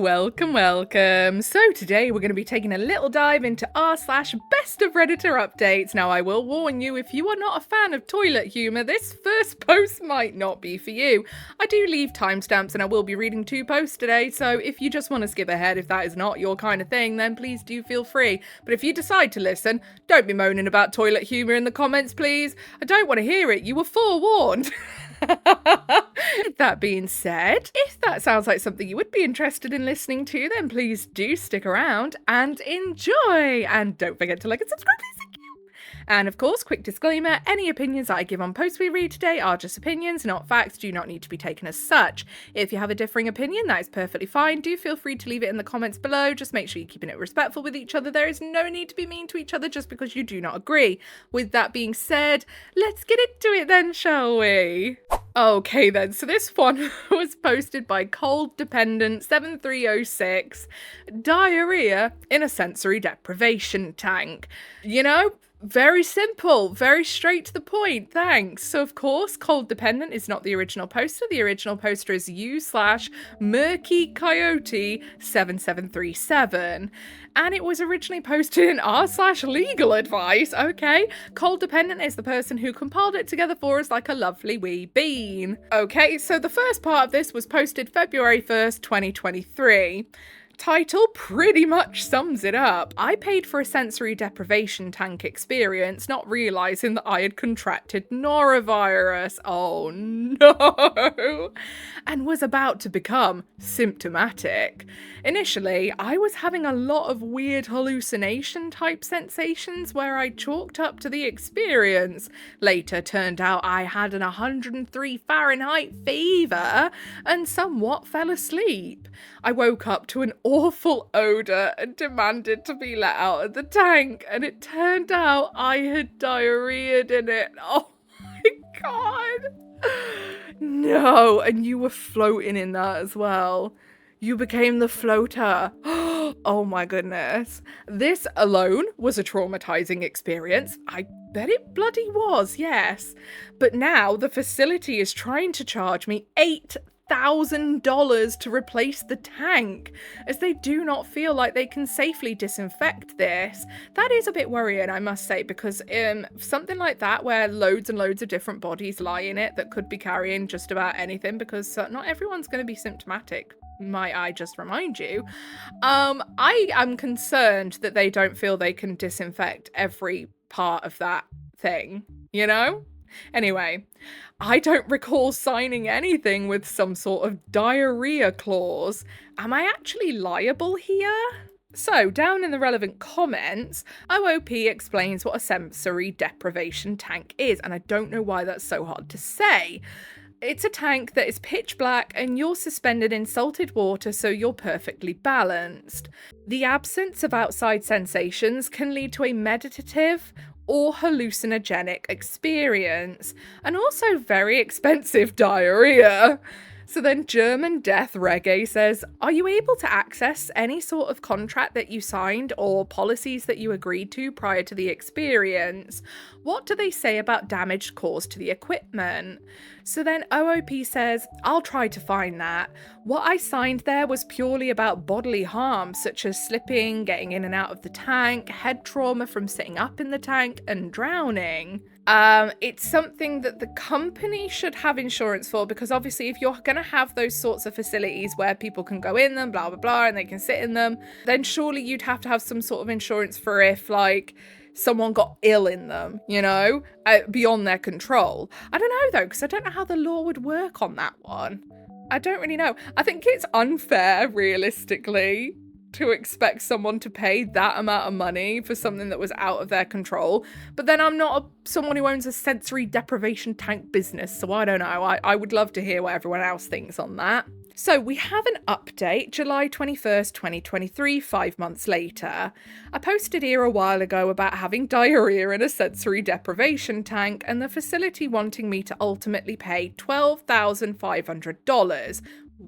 Welcome. So today we're going to be taking a little dive into r/BestOfRedditorUpdates. Now I will warn you, if you are not a fan of toilet humour, this first post might not be for you. I do leave timestamps and I will be reading 2 posts today, so if you just want to skip ahead, if that is not your kind of thing, then please do feel free. But if you decide to listen, don't be moaning about toilet humour in the comments, please. I don't want to hear it. You were forewarned. That being said, if that sounds like something you would be interested in listening to, then please do stick around and enjoy. And don't forget to like and subscribe, please. Thank you. And of course, quick disclaimer, any opinions that I give on posts we read today are just opinions, not facts, do not need to be taken as such. If you have a differing opinion, that is perfectly fine. Do feel free to leave it in the comments below. Just make sure you're keeping it respectful with each other. There is no need to be mean to each other just because you do not agree. With that being said, let's get into it then, shall we? Okay then, so this one was posted by Cold Dependent 7306, diarrhea in a sensory deprivation tank. You know, very simple, very straight to the point, thanks. So of course, Cold Dependent is not the original poster. The original poster is u/Murky Coyote 7737. And it was originally posted in r/legal advice, okay? Cold Dependent is the person who compiled it together for us like a lovely wee bean. Okay, so the first part of this was posted February 1st, 2023. Title pretty much sums it up. I paid for a sensory deprivation tank experience, not realising that I had contracted norovirus. Oh no! And was about to become symptomatic. Initially, I was having a lot of weird hallucination type sensations where I chalked up to the experience. Later turned out I had an 103 Fahrenheit fever and somewhat fell asleep. I woke up to an awful odour and demanded to be let out of the tank, and it turned out I had diarrheaed in it. Oh my god! No, and you were floating in that as well. You became the floater. Oh my goodness. This alone was a traumatizing experience. I bet it bloody was, yes. But now the facility is trying to charge me $8,000 to replace the tank, as they do not feel like they can safely disinfect this. That is a bit worrying, I must say, because something like that where loads and loads of different bodies lie in it that could be carrying just about anything, because not everyone's going to be symptomatic, might I just remind you. I am concerned that they don't feel they can disinfect every part of that thing, you know? Anyway, I don't recall signing anything with some sort of diarrhea clause. Am I actually liable here? So, down in the relevant comments, OOP explains what a sensory deprivation tank is, and I don't know why that's so hard to say. It's a tank that is pitch black and you're suspended in salted water so you're perfectly balanced. The absence of outside sensations can lead to a meditative or hallucinogenic experience, and also very expensive diarrhea. So then German Death Reggae says, are you able to access any sort of contract that you signed or policies that you agreed to prior to the experience? What do they say about damage caused to the equipment? So then OOP says, I'll try to find that. What I signed there was purely about bodily harm, such as slipping, getting in and out of the tank, head trauma from sitting up in the tank, and drowning. It's something that the company should have insurance for, because obviously if you're going to have those sorts of facilities where people can go in them, blah, blah, blah, and they can sit in them, then surely you'd have to have some sort of insurance for if, like, someone got ill in them, you know, beyond their control. I don't know, though, because I don't know how the law would work on that one. I don't really know. I think it's unfair, realistically, to expect someone to pay that amount of money for something that was out of their control. But then I'm not someone who owns a sensory deprivation tank business, so I don't know. I would love to hear what everyone else thinks on that. So we have an update, July 21st, 2023, 5 months later. I posted here a while ago about having diarrhea in a sensory deprivation tank and the facility wanting me to ultimately pay $12,500.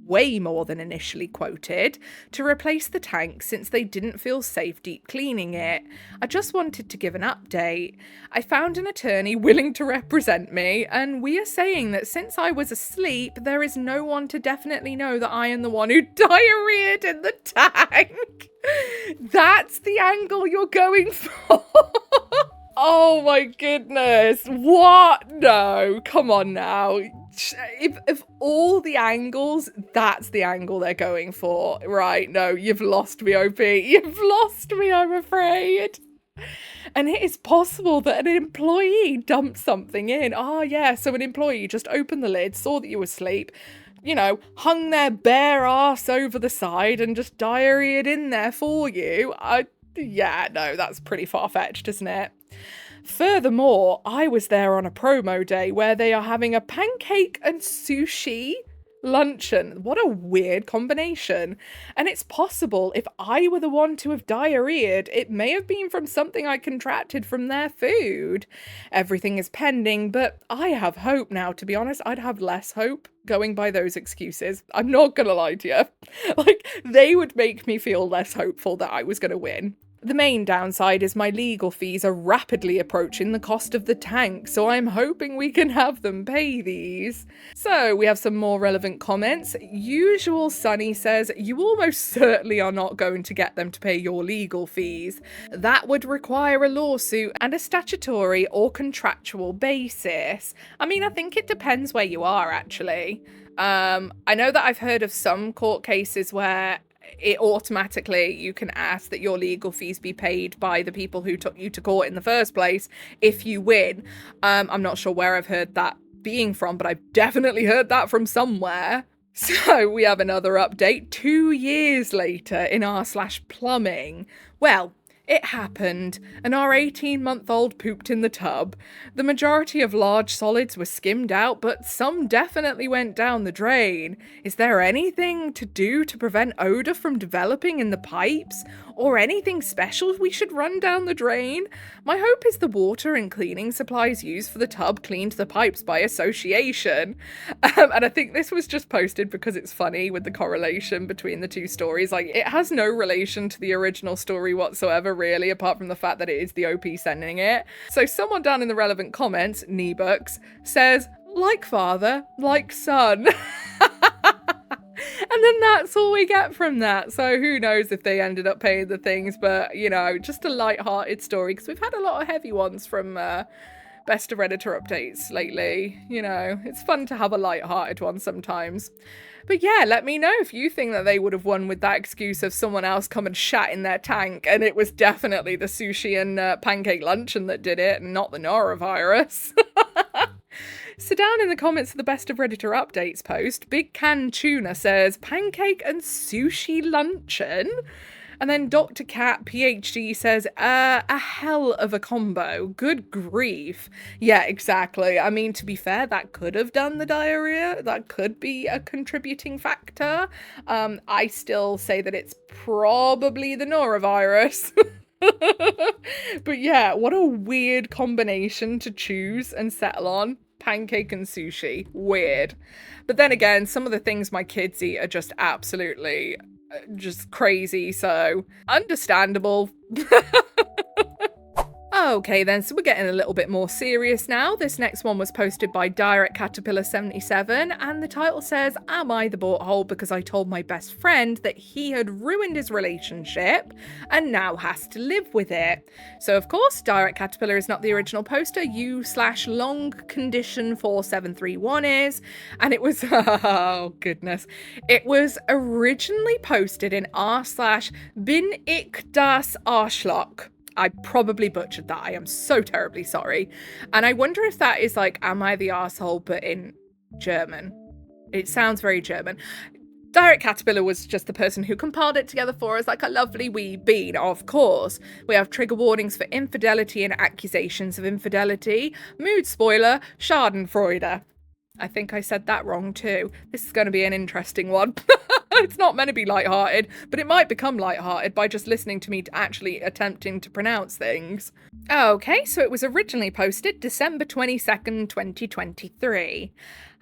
way more than initially quoted, to replace the tank since they didn't feel safe deep cleaning it. I just wanted to give an update. I found an attorney willing to represent me, and we are saying that since I was asleep, there is no one to definitely know that I am the one who diarrheaed in the tank. That's the angle you're going for. Oh my goodness. What? No, come on now. If all the angles, that's the angle they're going for. Right, no, you've lost me, OP. You've lost me, I'm afraid. And it is possible that an employee dumped something in. Oh yeah, so an employee just opened the lid, saw that you were asleep, you know, hung their bare ass over the side and just diarrheaed in there for you. Yeah, no, that's pretty far-fetched, isn't it? Furthermore, I was there on a promo day where they are having a pancake and sushi luncheon. What a weird combination. And it's possible if I were the one to have diarrheaed, it may have been from something I contracted from their food. Everything is pending, but I have hope now, to be honest. I'd have less hope going by those excuses. I'm not gonna lie to you. Like, they would make me feel less hopeful that I was gonna win. The main downside is my legal fees are rapidly approaching the cost of the tank, so I'm hoping we can have them pay these. So we have some more relevant comments. Usual Sunny says, you almost certainly are not going to get them to pay your legal fees. That would require a lawsuit and a statutory or contractual basis. I mean, I think it depends where you are, actually. I know that I've heard of some court cases where it automatically, you can ask that your legal fees be paid by the people who took you to court in the first place if you win. I'm not sure where I've heard that being from, but I've definitely heard that from somewhere. So we have another update 2 years later in r/plumbing. Well, it happened, and our 18-month-old pooped in the tub. The majority of large solids were skimmed out, but some definitely went down the drain. Is there anything to do to prevent odour from developing in the pipes? Or anything special we should run down the drain? My hope is the water and cleaning supplies used for the tub cleaned the pipes by association. And I think this was just posted because it's funny with the correlation between the two stories. Like, it has no relation to the original story whatsoever, really, apart from the fact that it is the OP sending it. So someone down in the relevant comments, Kneebooks, says, like father, like son. And then that's all we get from that. So who knows if they ended up paying the things, but, you know, just a light-hearted story, because we've had a lot of heavy ones from Best of Redditor updates lately. You know, it's fun to have a light-hearted one sometimes. But yeah, let me know if you think that they would have won with that excuse of someone else come and shat in their tank, and it was definitely the sushi and pancake luncheon that did it, and not the norovirus. So down in the comments of the Best of Redditor updates post, Big Can Tuna says, pancake and sushi luncheon? And then Dr. Cat PhD says, a hell of a combo. Good grief. Yeah, exactly. I mean, to be fair, that could have done the diarrhea. That could be a contributing factor. I still say that it's probably the norovirus. But yeah, what a weird combination to choose and settle on. Pancake and sushi. Weird. But then again, some of the things my kids eat are just absolutely just crazy, so understandable. Okay then, so we're getting a little bit more serious now. This next one was posted by Direct Caterpillar 77, and the title says, am I the butthole because I told my best friend that he had ruined his relationship and now has to live with it? So of course, Direct Caterpillar is not the original poster, u/long condition 4731 is, and it was, oh goodness, it was originally posted in r/bin ich das Arschloch. I probably butchered that. I am so terribly sorry. And I wonder if that is like, am I the arsehole, but in German. It sounds very German. Direct Caterpillar was just the person who compiled it together for us like a lovely wee bean, of course. We have trigger warnings for infidelity and accusations of infidelity, mood spoiler, schadenfreude. I think I said that wrong too. This is going to be an interesting one. It's not meant to be lighthearted, but it might become lighthearted by just listening to me actually attempting to pronounce things. Okay, so it was originally posted December 22nd, 2023.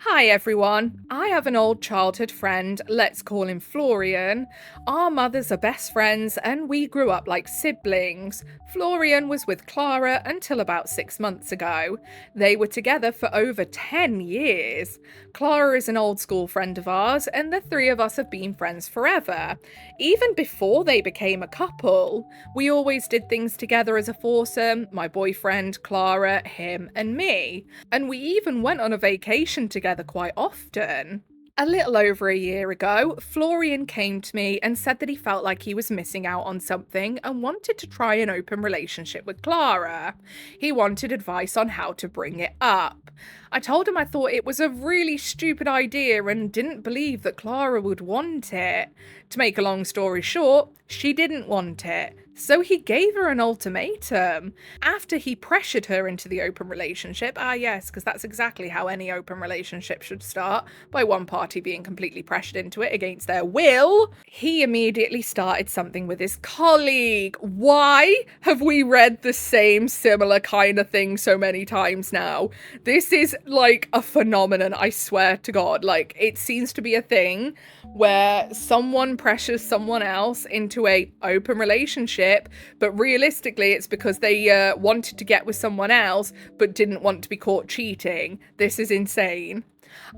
Hi everyone, I have an old childhood friend, let's call him Florian. Our mothers are best friends and we grew up like siblings. Florian was with Clara until about 6 months ago. They were together for over 10 years. Clara is an old school friend of ours and the three of us have been friends forever. Even before they became a couple, we always did things together as a foursome, my boyfriend, Clara, him and me. And we even went on a vacation together quite often. A little over a year ago, Florian came to me and said that he felt like he was missing out on something and wanted to try an open relationship with Clara. He wanted advice on how to bring it up. I told him I thought it was a really stupid idea and didn't believe that Clara would want it. To make a long story short, she didn't want it. So he gave her an ultimatum. After he pressured her into the open relationship, yes, because that's exactly how any open relationship should start, by one party being completely pressured into it against their will, he immediately started something with his colleague. Why have we read the same similar kind of thing so many times now? This is like a phenomenon, I swear to God. Like, it seems to be a thing where someone pressures someone else into a open relationship, but realistically it's because they wanted to get with someone else but didn't want to be caught cheating. This is insane.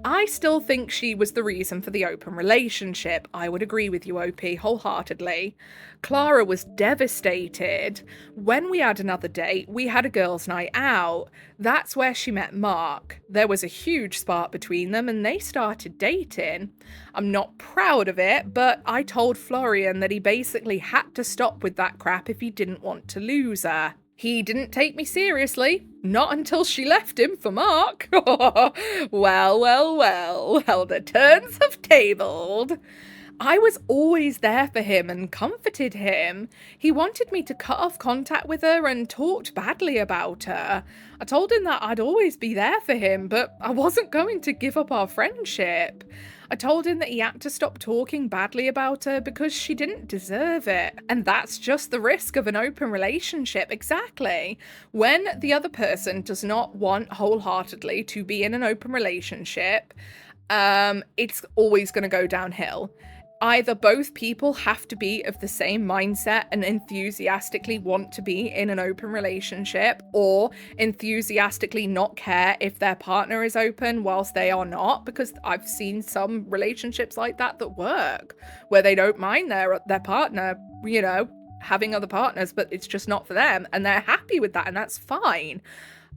I still think she was the reason for the open relationship. I would agree with you, OP, wholeheartedly. Clara was devastated. When we had another date, we had a girls' night out. That's where she met Mark. There was a huge spark between them and they started dating. I'm not proud of it, but I told Florian that he basically had to stop with that crap if he didn't want to lose her. He didn't take me seriously, not until she left him for Mark. Well, the turns have tabled. I was always there for him and comforted him. He wanted me to cut off contact with her and talked badly about her. I told him that I'd always be there for him, but I wasn't going to give up our friendship. I told him that he had to stop talking badly about her because she didn't deserve it. And that's just the risk of an open relationship, exactly. When the other person does not want wholeheartedly to be in an open relationship, it's always going to go downhill. Either both people have to be of the same mindset and enthusiastically want to be in an open relationship, or enthusiastically not care if their partner is open whilst they are not, because I've seen some relationships like that work, where they don't mind their partner, having other partners, but it's just not for them, and they're happy with that, and that's fine.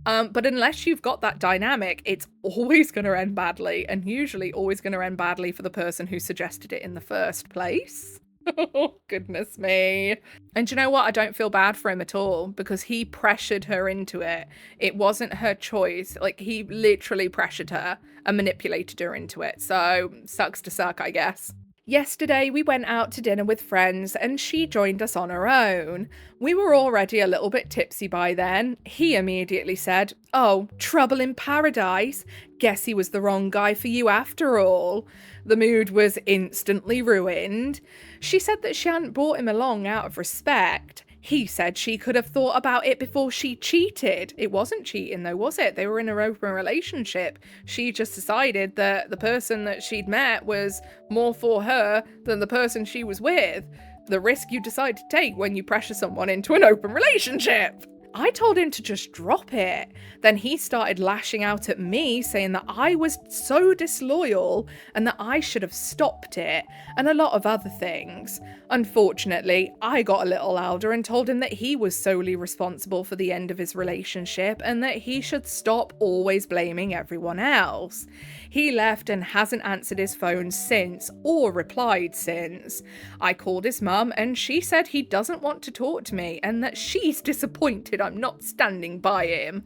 But unless you've got that dynamic, it's always going to end badly, and usually always going to end badly for the person who suggested it in the first place. Oh, goodness me. And you know what? I don't feel bad for him at all, because he pressured her into it. It wasn't her choice. Like, he literally pressured her and manipulated her into it. So, sucks to suck, I guess. Yesterday, we went out to dinner with friends and she joined us on her own. We were already a little bit tipsy by then. He immediately said, "Oh, trouble in paradise. Guess he was the wrong guy for you after all." The mood was instantly ruined. She said that she hadn't brought him along out of respect. He said she could have thought about it before she cheated. It wasn't cheating though, was it? They were in an open relationship. She just decided that the person that she'd met was more for her than the person she was with. The risk you decide to take when you pressure someone into an open relationship. I told him to just drop it. Then he started lashing out at me, saying that I was so disloyal and that I should have stopped it, and a lot of other things. Unfortunately, I got a little louder and told him that he was solely responsible for the end of his relationship and that he should stop always blaming everyone else. He left and hasn't answered his phone since, or replied since. I called his mum and she said he doesn't want to talk to me and that she's disappointed I'm not standing by him.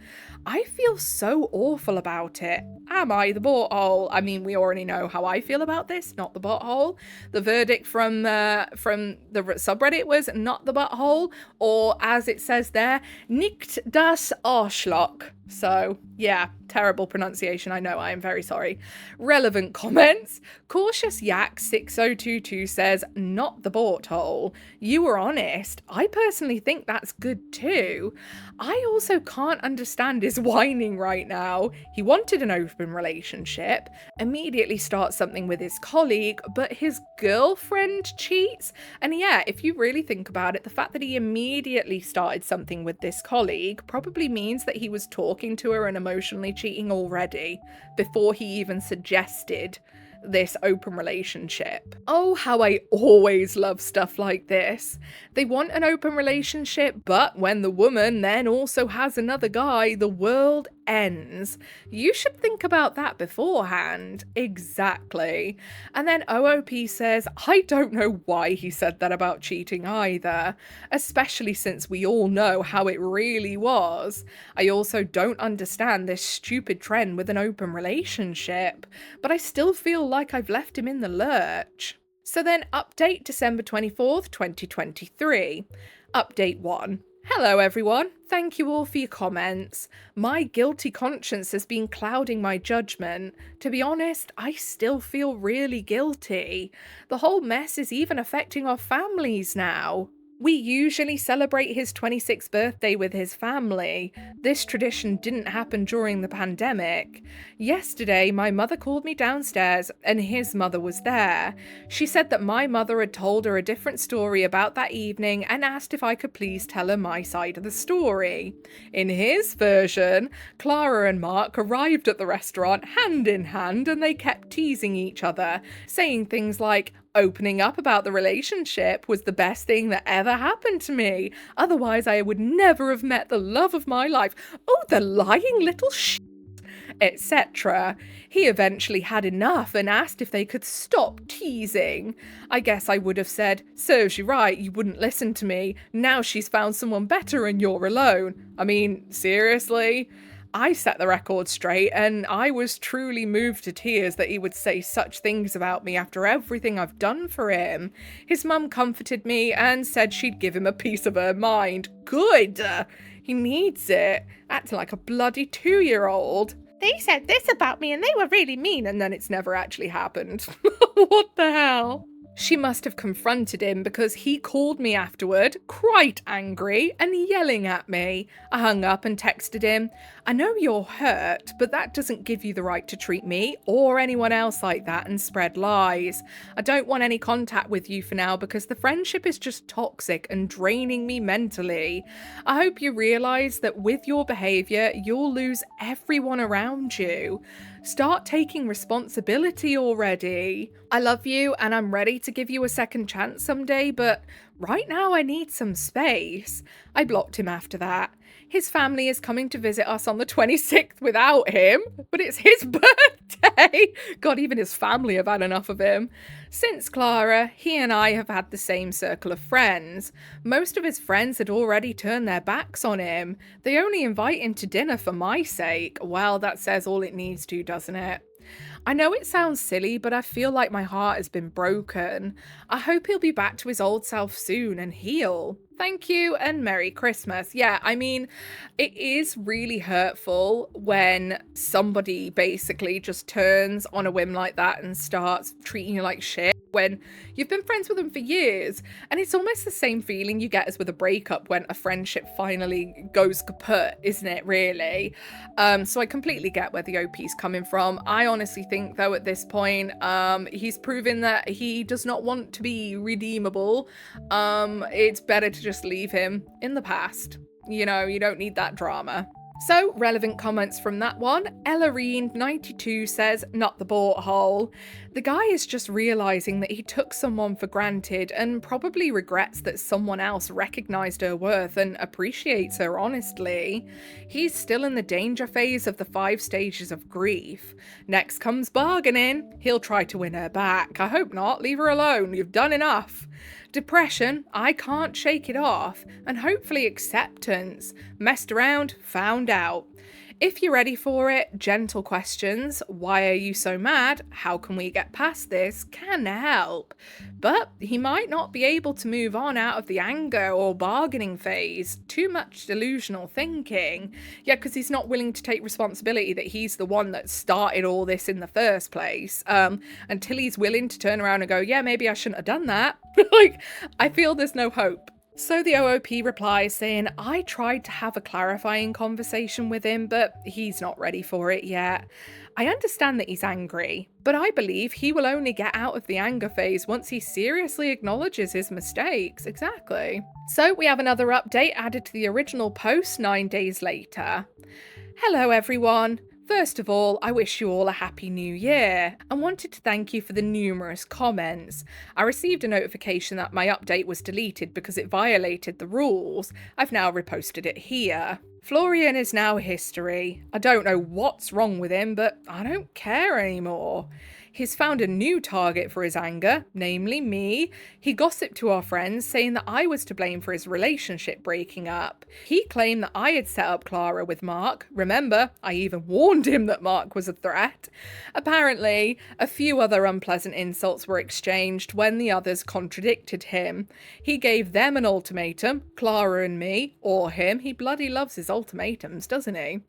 I feel so awful about it. Am I the butthole? I mean, we already know how I feel about this, not the butthole. The verdict from the subreddit was not the butthole, or as it says there, nicht das Arschloch. So, yeah, terrible pronunciation. I know, I am very sorry. Relevant comments. Cautious Yak 6022 says, not the bort hole. You were honest. I personally think that's good too. I also can't understand his whining right now. He wanted an open relationship, immediately starts something with his colleague, but his girlfriend cheats. And yeah, if you really think about it, the fact that he immediately started something with this colleague probably means that he was talking to her and emotionally cheating already before he even suggested this open relationship. Oh, how I always love stuff like this. They want an open relationship, but when the woman then also has another guy, the world ends. You should think about that beforehand. Exactly. And then OOP says, I don't know why he said that about cheating either, especially since we all know how it really was. I also don't understand this stupid trend with an open relationship, but I still feel like I've left him in the lurch. So then update December 24th, 2023. Update 1. Hello everyone, thank you all for your comments. My guilty conscience has been clouding my judgment. To be honest, I still feel really guilty. The whole mess is even affecting our families now. We usually celebrate his 26th birthday with his family. This tradition didn't happen during the pandemic. Yesterday, my mother called me downstairs and his mother was there. She said that my mother had told her a different story about that evening and asked if I could please tell her my side of the story. In his version, Clara and Mark arrived at the restaurant hand in hand and they kept teasing each other, saying things like, opening up about the relationship was the best thing that ever happened to me. Otherwise, I would never have met the love of my life. Oh, the lying little etc. He eventually had enough and asked if they could stop teasing. I guess I would have said, serves you right, you wouldn't listen to me. Now she's found someone better and you're alone. I mean, seriously? I set the record straight and I was truly moved to tears that he would say such things about me after everything I've done for him. His mum comforted me and said she'd give him a piece of her mind. Good! He needs it. Acting like a bloody 2-year-old. They said this about me and they were really mean, and then it's never actually happened. What the hell? She must have confronted him because he called me afterward, quite angry and yelling at me. I hung up and texted him, I know you're hurt, but that doesn't give you the right to treat me or anyone else like that and spread lies. I don't want any contact with you for now because the friendship is just toxic and draining me mentally. I hope you realise that with your behaviour, you'll lose everyone around you. Start taking responsibility already. I love you and I'm ready to give you a second chance someday, but right now I need some space. I blocked him after that. His family is coming to visit us on the 26th without him, but it's his birthday. God, even his family have had enough of him. Since Clara, he and I have had the same circle of friends. Most of his friends had already turned their backs on him. They only invite him to dinner for my sake. Well, that says all it needs to, doesn't it? I know it sounds silly, but I feel like my heart has been broken. I hope he'll be back to his old self soon and heal. Thank you and Merry Christmas. Yeah, I mean, it is really hurtful when somebody basically just turns on a whim like that and starts treating you like shit when you've been friends with them for years. And it's almost the same feeling you get as with a breakup when a friendship finally goes kaput, isn't it, really? So I completely get where the OP's coming from. I honestly think, though, at this point, he's proven that he does not want to be redeemable. It's better to just leave him in the past. You know, you don't need that drama. So, relevant comments from that one. Ellarine92 says, not the bort hole. The guy is just realising that he took someone for granted and probably regrets that someone else recognised her worth and appreciates her honestly. He's still in the danger phase of the 5 stages of grief. Next comes bargaining. He'll try to win her back. I hope not. Leave her alone. You've done enough. Depression, I can't shake it off, and hopefully acceptance. Messed around, found out. If you're ready for it, gentle questions, why are you so mad, how can we get past this, can help. But he might not be able to move on out of the anger or bargaining phase. Too much delusional thinking. Yeah, because he's not willing to take responsibility that he's the one that started all this in the first place. Until he's willing to turn around and go, yeah, maybe I shouldn't have done that. Like, I feel there's no hope. So the OOP replies saying, I tried to have a clarifying conversation with him, but he's not ready for it yet. I understand that he's angry, but I believe he will only get out of the anger phase once he seriously acknowledges his mistakes. Exactly. So we have another update added to the original post 9 days later. Hello everyone. First of all, I wish you all a happy new year and wanted to thank you for the numerous comments. I received a notification that my update was deleted because it violated the rules. I've now reposted it here. Florian is now history. I don't know what's wrong with him, but I don't care anymore. He's found a new target for his anger, namely me. He gossiped to our friends, saying that I was to blame for his relationship breaking up. He claimed that I had set up Clara with Mark. Remember, I even warned him that Mark was a threat. Apparently, a few other unpleasant insults were exchanged when the others contradicted him. He gave them an ultimatum, Clara and me, or him. He bloody loves his ultimatums, doesn't he?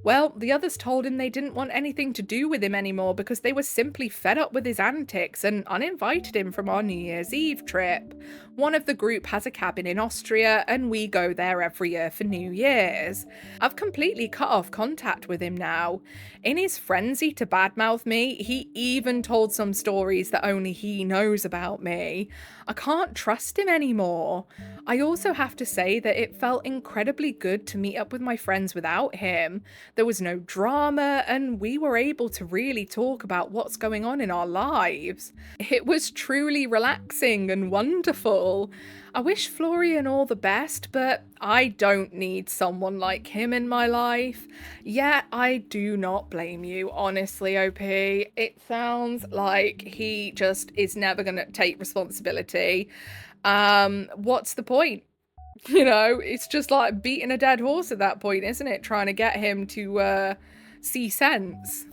Well, the others told him they didn't want anything to do with him anymore because they were simply fed up with his antics and uninvited him from our New Year's Eve trip. One of the group has a cabin in Austria and we go there every year for New Year's. I've completely cut off contact with him now. In his frenzy to badmouth me, he even told some stories that only he knows about me. I can't trust him anymore. I also have to say that it felt incredibly good to meet up with my friends without him. There was no drama and we were able to really talk about what's going on in our lives. It was truly relaxing and wonderful. I wish Florian all the best, but I don't need someone like him in my life. Yeah, I do not blame you, honestly, OP. It sounds like he just is never going to take responsibility. What's the point? You know, it's just like beating a dead horse at that point, isn't it? Trying to get him to see sense.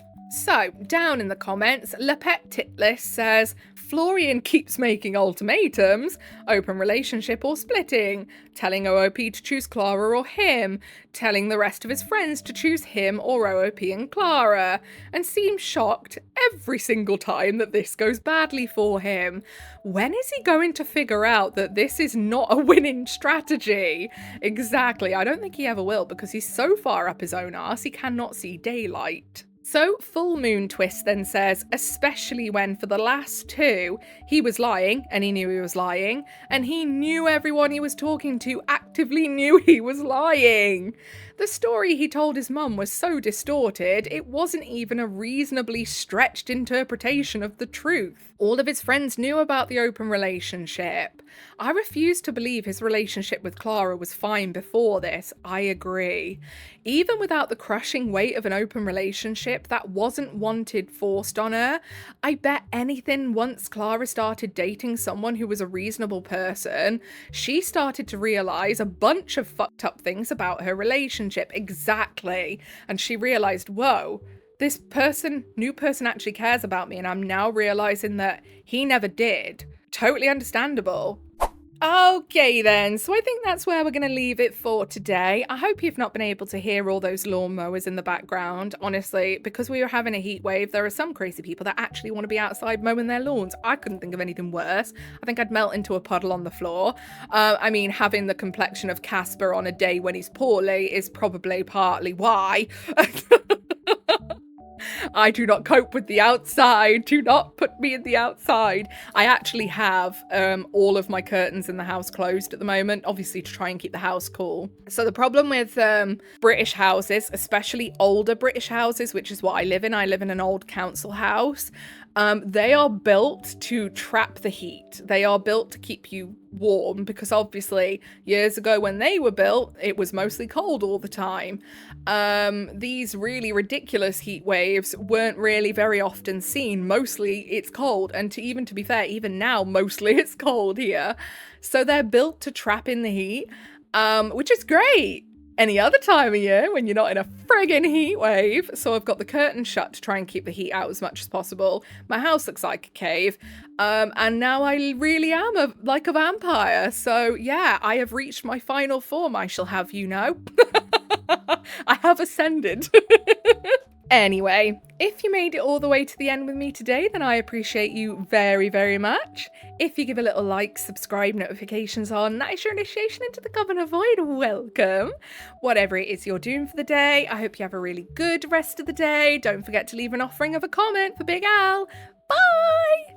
So, down in the comments, Lepet Titlis says, Florian keeps making ultimatums, open relationship or splitting, telling OOP to choose Clara or him, telling the rest of his friends to choose him or OOP and Clara, and seems shocked every single time that this goes badly for him. When is he going to figure out that this is not a winning strategy? Exactly, I don't think he ever will because he's so far up his own arse he cannot see daylight. So Full Moon Twist then says, especially when for the last two, he was lying and he knew he was lying, and he knew everyone he was talking to actively knew he was lying. The story he told his mum was so distorted, it wasn't even a reasonably stretched interpretation of the truth. All of his friends knew about the open relationship. I refuse to believe his relationship with Clara was fine before this, I agree. Even without the crushing weight of an open relationship that wasn't wanted forced on her, I bet anything once Clara started dating someone who was a reasonable person, she started to realise a bunch of fucked up things about her relationship. Exactly. And she realised, whoa, this new person actually cares about me, and I'm now realising that he never did. Totally understandable. Okay then, so I think that's where we're going to leave it for today. I hope you've not been able to hear all those lawnmowers in the background. Honestly, because we were having a heat wave, there are some crazy people that actually want to be outside mowing their lawns. I couldn't think of anything worse. I think I'd melt into a puddle on the floor. I mean, having the complexion of Casper on a day when he's poorly is probably partly why. I do not cope with the outside. Do not put me in the outside. I actually have all of my curtains in the house closed at the moment, obviously to try and keep the house cool. So the problem with British houses, especially older British houses, which is what I live in an old council house, they are built to trap the heat. They are built to keep you warm because obviously years ago when they were built, it was mostly cold all the time. These really ridiculous heat waves weren't really very often seen. Mostly it's cold, and to be fair, even now mostly it's cold here. So they're built to trap in the heat, which is great. any other time of year when you're not in a friggin' heat wave. So I've got the curtains shut to try and keep the heat out as much as possible. My house looks like a cave. And now I really am like a vampire. So yeah, I have reached my final form, I shall have you know. I have ascended. Anyway, if you made it all the way to the end with me today, then I appreciate you very, very much. If you give a little like, subscribe, notifications on, that is your initiation into the Governor Void. Welcome. Whatever it is you're doing for the day, I hope you have a really good rest of the day. Don't forget to leave an offering of a comment for Big Al. Bye!